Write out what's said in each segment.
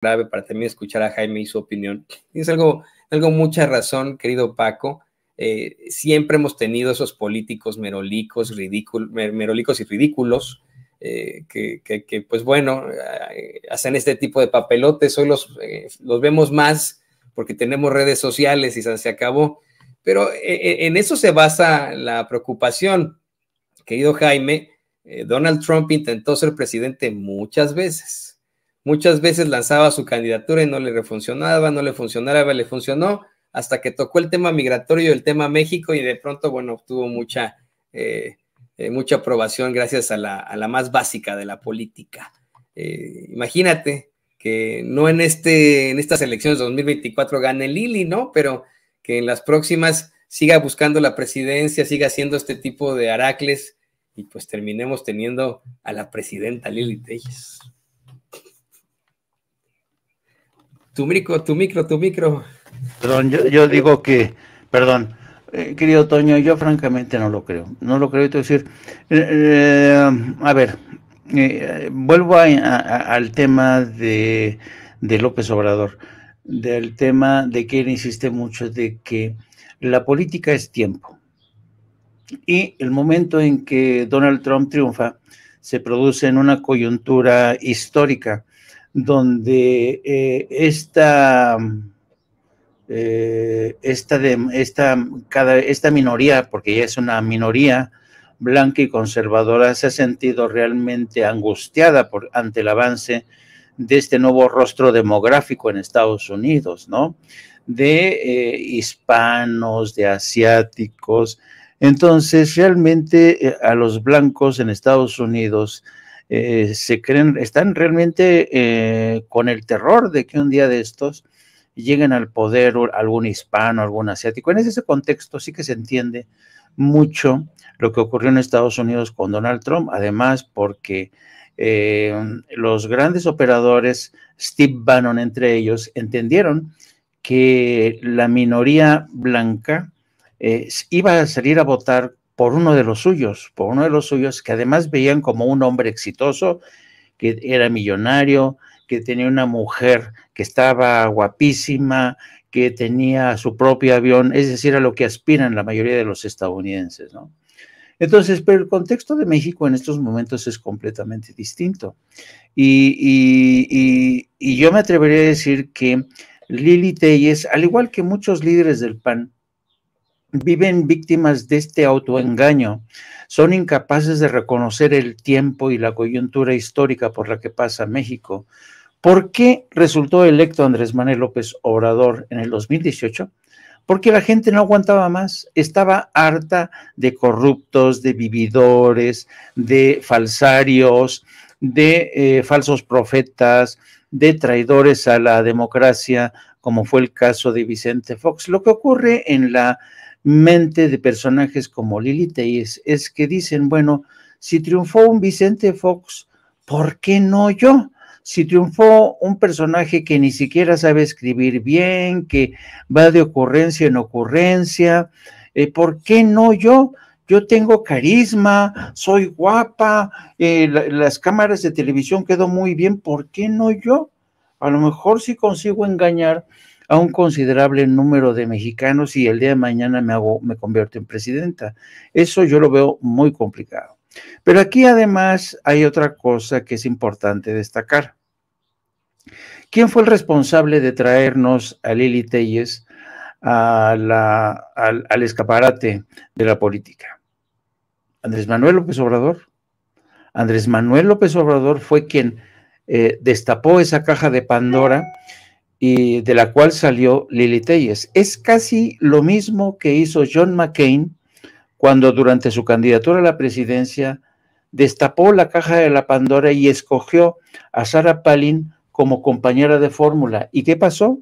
grave para también escuchar a Jaime y su opinión. Es algo mucha razón, querido Paco. Siempre hemos tenido esos políticos merolicos y ridículos que pues bueno, hacen este tipo de papelotes. Hoy los vemos más porque tenemos redes sociales y se acabó. Pero en eso se basa la preocupación, querido Jaime. Donald Trump intentó ser presidente muchas veces. Muchas veces lanzaba su candidatura y no le funcionaba, le funcionó, hasta que tocó el tema migratorio, el tema México, y de pronto, bueno, obtuvo mucha aprobación gracias a la más básica de la política. Imagínate que no en estas elecciones de 2024 gane Lili, ¿no? Pero que en las próximas siga buscando la presidencia, siga haciendo este tipo de aracles, y pues terminemos teniendo a la presidenta Lili Telles. Tu micro. Perdón, yo digo que, perdón, querido Toño, yo francamente no lo creo. No lo creo, es decir, a ver, vuelvo al tema de López Obrador, del tema de que él insiste mucho de que la política es tiempo. Y el momento en que Donald Trump triunfa se produce en una coyuntura histórica donde esta minoría, porque ya es una minoría blanca y conservadora, se ha sentido realmente angustiada ante el avance de este nuevo rostro demográfico en Estados Unidos, ¿no? De hispanos, de asiáticos. Entonces, realmente a los blancos en Estados Unidos están realmente con el terror de que un día de estos lleguen al poder algún hispano, algún asiático. En ese contexto sí que se entiende mucho lo que ocurrió en Estados Unidos con Donald Trump, además porque los grandes operadores, Steve Bannon entre ellos, entendieron que la minoría blanca iba a salir a votar por uno de los suyos, que además veían como un hombre exitoso, que era millonario, que tenía una mujer que estaba guapísima, que tenía su propio avión, es decir, a lo que aspiran la mayoría de los estadounidenses, ¿no? Entonces, pero el contexto de México en estos momentos es completamente distinto. Y yo me atrevería a decir que Lili Telles, al igual que muchos líderes del PAN, viven víctimas de este autoengaño, son incapaces de reconocer el tiempo y la coyuntura histórica por la que pasa México. ¿Por qué resultó electo Andrés Manuel López Obrador en el 2018? Porque la gente no aguantaba más, estaba harta de corruptos, de vividores, de falsarios, de falsos profetas, de traidores a la democracia, como fue el caso de Vicente Fox. Lo que ocurre en la mente de personajes como Lili Telles es que dicen, bueno, si triunfó un Vicente Fox, ¿por qué no yo? Si triunfó un personaje que ni siquiera sabe escribir bien, que va de ocurrencia en ocurrencia, ¿por qué no yo? Yo tengo carisma, soy guapa, las cámaras de televisión quedó muy bien, ¿por qué no yo? A lo mejor sí consigo engañar a un considerable número de mexicanos y el día de mañana me convierto en presidenta. Eso yo lo veo muy complicado. Pero aquí además hay otra cosa que es importante destacar. ¿Quién fue el responsable de traernos a Lili Telles al escaparate de la política? Andrés Manuel López Obrador. Andrés Manuel López Obrador fue quien destapó esa caja de Pandora y de la cual salió Lili Telles. Es casi lo mismo que hizo John McCain cuando durante su candidatura a la presidencia destapó la caja de la Pandora y escogió a Sarah Palin como compañera de fórmula. ¿Y qué pasó?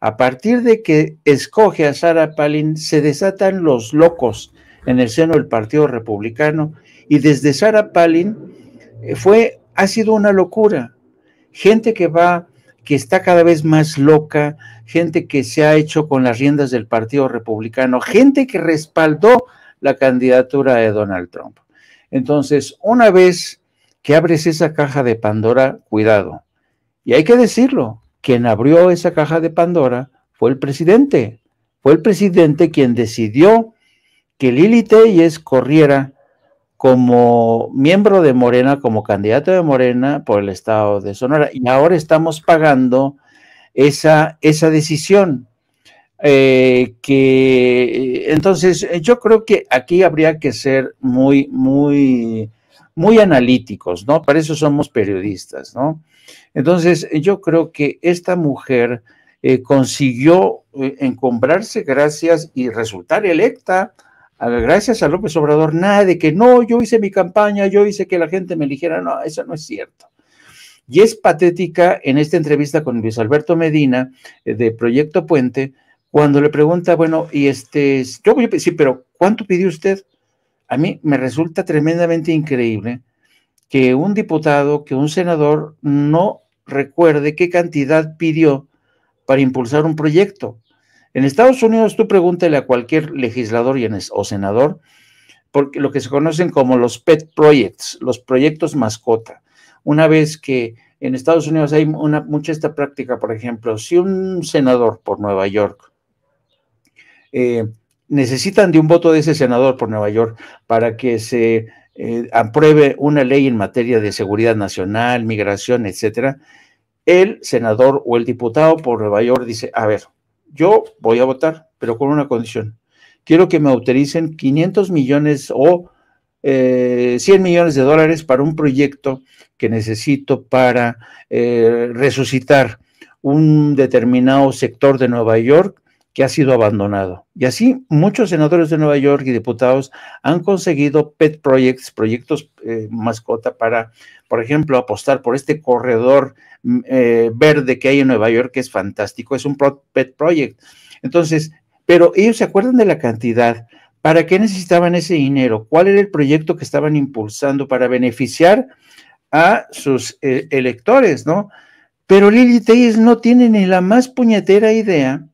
A partir de que escoge a Sarah Palin, se desatan los locos en el seno del Partido Republicano, y desde Sarah Palin ha sido una locura. Gente que está cada vez más loca, gente que se ha hecho con las riendas del Partido Republicano, gente que respaldó la candidatura de Donald Trump. Entonces, una vez que abres esa caja de Pandora, cuidado. Y hay que decirlo, quien abrió esa caja de Pandora fue el presidente. Fue el presidente quien decidió que Lili Téllez corriera como miembro de Morena, como candidato de Morena por el estado de Sonora. Y ahora estamos pagando esa decisión. Entonces, yo creo que aquí habría que ser muy analíticos, ¿no? Para eso somos periodistas, ¿no? Entonces, yo creo que esta mujer consiguió encumbrarse gracias y resultar electa gracias a López Obrador. Nada de que no, yo hice mi campaña, yo hice que la gente me eligiera. No, eso no es cierto. Y es patética en esta entrevista con Luis Alberto Medina de Proyecto Puente, cuando le pregunta, bueno, y yo voy a decir, pero ¿cuánto pidió usted? A mí me resulta tremendamente increíble que un diputado, que un senador no recuerde qué cantidad pidió para impulsar un proyecto. En Estados Unidos, tú pregúntale a cualquier legislador o senador, porque lo que se conocen como los pet projects, los proyectos mascota. Una vez que en Estados Unidos hay mucha esta práctica, por ejemplo, si un senador por Nueva York necesitan de un voto de ese senador por Nueva York para que se apruebe una ley en materia de seguridad nacional, migración, etcétera, el senador o el diputado por Nueva York dice, a ver, yo voy a votar, pero con una condición. Quiero que me autoricen 500 millones o 100 millones de dólares para un proyecto que necesito para resucitar un determinado sector de Nueva York que ha sido abandonado. Y así muchos senadores de Nueva York y diputados han conseguido pet projects, proyectos mascota para, por ejemplo, apostar por este corredor verde que hay en Nueva York, que es fantástico, es un pet project. Entonces, pero ellos se acuerdan de la cantidad. ¿Para qué necesitaban ese dinero? ¿Cuál era el proyecto que estaban impulsando para beneficiar a sus electores, no? Pero Lili Téllez no tiene ni la más puñetera idea.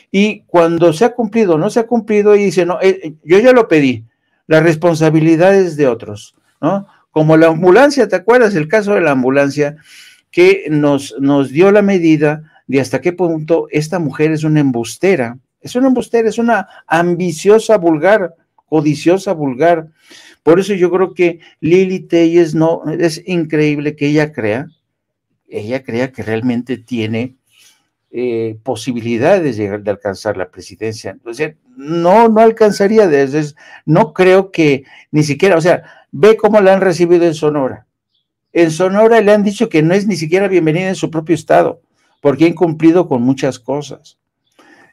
Y cuando se ha cumplido o no se ha cumplido, y dice, no, yo ya lo pedí, la responsabilidad es de otros, ¿no? Como la ambulancia, ¿te acuerdas? El caso de la ambulancia que nos dio la medida de hasta qué punto esta mujer es una embustera, es una ambiciosa vulgar, codiciosa vulgar. Por eso yo creo que Lili Téllez no, es increíble que ella crea que realmente tiene posibilidades de alcanzar la presidencia. Entonces, no alcanzaría, no creo que ni siquiera, o sea, ve cómo la han recibido en Sonora. En Sonora le han dicho que no es ni siquiera bienvenida en su propio estado, porque ha incumplido con muchas cosas.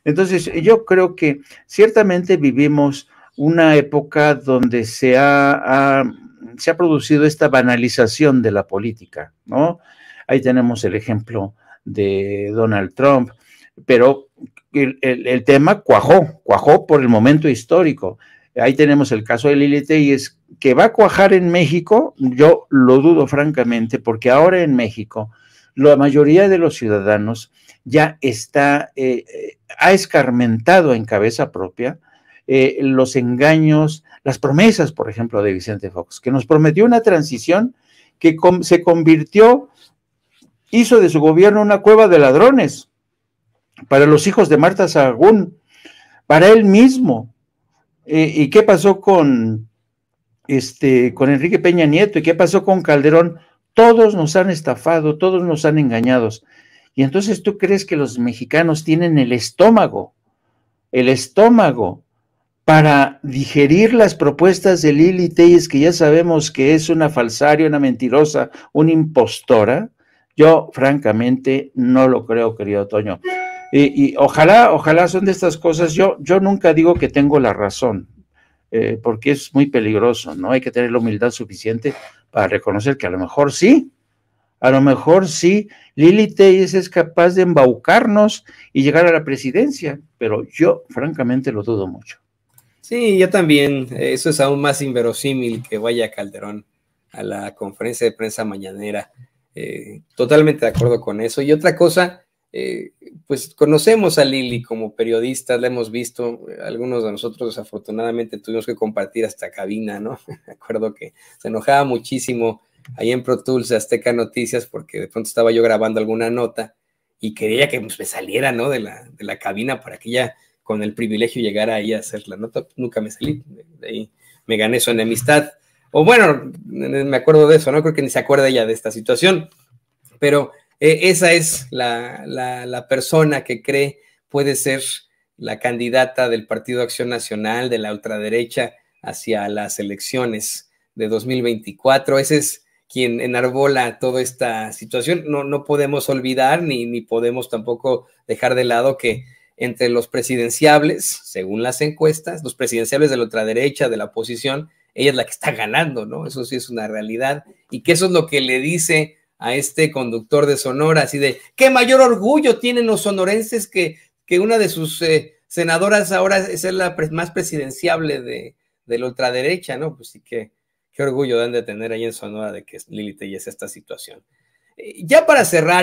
Entonces, yo creo que ciertamente vivimos una época donde se ha producido esta banalización de la política, ¿no? Ahí tenemos el ejemplo de Donald Trump, pero el tema cuajó por el momento histórico. Ahí tenemos el caso de Lili Téllez, que va a cuajar en México, yo lo dudo francamente, porque ahora en México la mayoría de los ciudadanos ya ha escarmentado en cabeza propia los engaños, las promesas, por ejemplo, de Vicente Fox, que nos prometió una transición que se convirtió, hizo de su gobierno una cueva de ladrones para los hijos de Marta Sahagún, para él mismo. ¿Y qué pasó con Enrique Peña Nieto? ¿Y qué pasó con Calderón? Todos nos han estafado, todos nos han engañado. Y entonces tú crees que los mexicanos tienen el estómago para digerir las propuestas de Lili Téllez, que ya sabemos que es una falsaria, una mentirosa, una impostora. Yo francamente no lo creo, querido Toño. Y ojalá son de estas cosas. Yo nunca digo que tengo la razón, porque es muy peligroso, ¿no? Hay que tener la humildad suficiente para reconocer que a lo mejor sí, Lili Téllez es capaz de embaucarnos y llegar a la presidencia, pero yo francamente lo dudo mucho. Sí, yo también. Eso es aún más inverosímil que vaya Calderón a la conferencia de prensa mañanera. Totalmente de acuerdo con eso. Y otra cosa, pues conocemos a Lili como periodista, la hemos visto, algunos de nosotros desafortunadamente tuvimos que compartir hasta cabina, ¿no? Me acuerdo que se enojaba muchísimo ahí en Pro Tools de Azteca Noticias, porque de pronto estaba yo grabando alguna nota y quería que pues, me saliera, ¿no? de la cabina para que ya con el privilegio llegara ahí a hacer la nota. Nunca me salí, de ahí me gané su enemistad. O bueno, me acuerdo de eso, ¿no? Creo que ni se acuerda ella de esta situación, pero esa es la persona que cree puede ser la candidata del Partido Acción Nacional, de la ultraderecha, hacia las elecciones de 2024. Ese es quien enarbola toda esta situación. No podemos olvidar ni podemos tampoco dejar de lado que entre los presidenciables, según las encuestas, los presidenciables de la ultraderecha, de la oposición, ella es la que está ganando, ¿no? Eso sí es una realidad. Y que eso es lo que le dice a este conductor de Sonora, así de, ¿qué mayor orgullo tienen los sonorenses que una de sus senadoras ahora es la más presidenciable de la ultraderecha, ¿no? Pues sí que qué orgullo dan de tener ahí en Sonora de que Lili Tellez esta situación. Ya para cerrar,